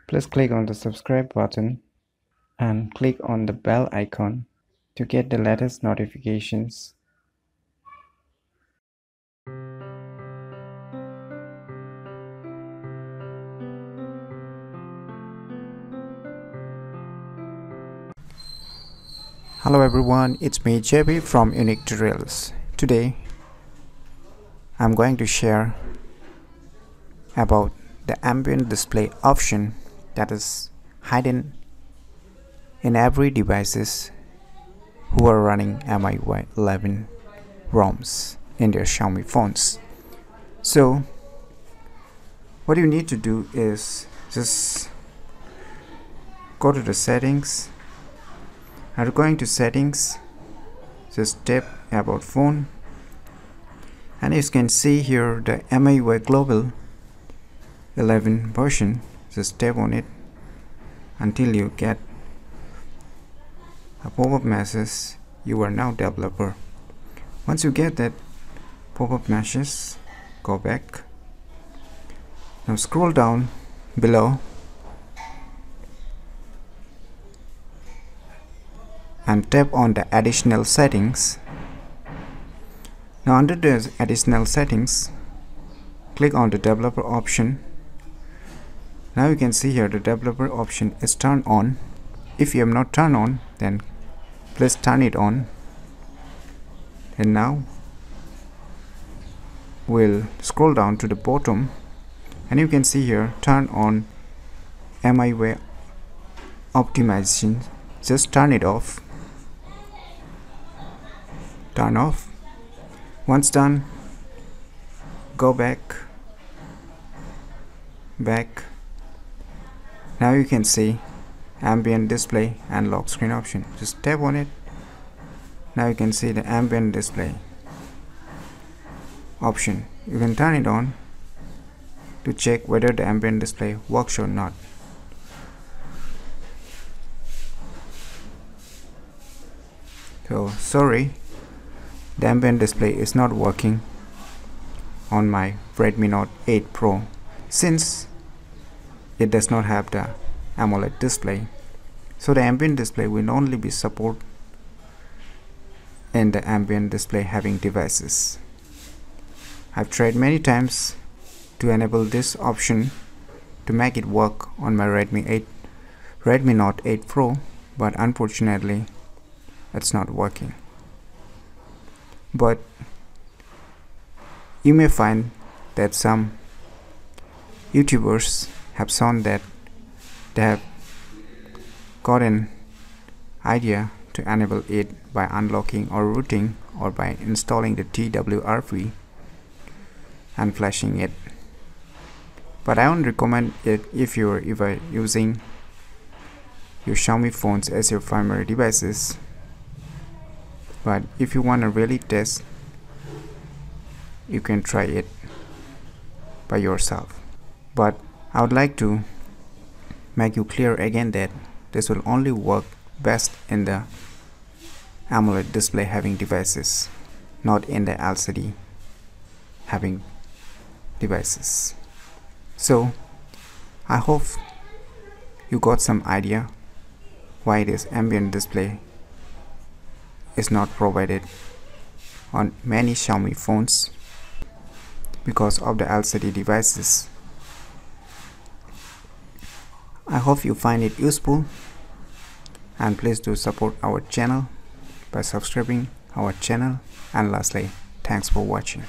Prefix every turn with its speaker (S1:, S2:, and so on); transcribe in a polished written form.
S1: Please click on the subscribe button and click on the bell icon to get the latest notifications. Hello everyone, it's me JB from Unique Tutorials. Today I'm going to share about the ambient display option that is hidden in every devices who are running MIUI 11 ROMs in their Xiaomi phones. So what you need to do is just go to the settings. After going to settings, just tap about phone, and you can see here the MIUI Global 11 version. Just tap on it until you get a pop-up message, you are now developer. Once you get that pop-up message, go back. Now scroll down below and tap on the additional settings. Now under the additional settings, click on the developer option. Now you can see here the developer option is turned on. If you have not turned on, then please turn it on. And now we'll scroll down to the bottom, and you can see here turn on MIUI optimization. Just turn it off. Turn off. Once done, go back. Now you can see ambient display and lock screen option. Just tap on it. Now you can see the ambient display option. You can turn it on to check whether the ambient display works or not. So sorry, the ambient display is not working on my Redmi Note 8 Pro since it does not have the AMOLED display. So the ambient display will only be supported in the ambient display having devices. I've tried many times to enable this option to make it work on my Redmi Note 8 Pro, but unfortunately it's not working. But you may find that some YouTubers have shown that they have got an idea to enable it by unlocking or rooting or by installing the TWRP and flashing it. But I won't recommend it if you're using your Xiaomi phones as your primary devices. But if you want to really test, you can try it by yourself. But I would like to make you clear again that this will only work best in the AMOLED display having devices, not in the LCD having devices. So I hope you got some idea why this ambient display is not provided on many Xiaomi phones because of the LCD devices. I hope you find it useful, and please do support our channel by subscribing our channel, and lastly, thanks for watching.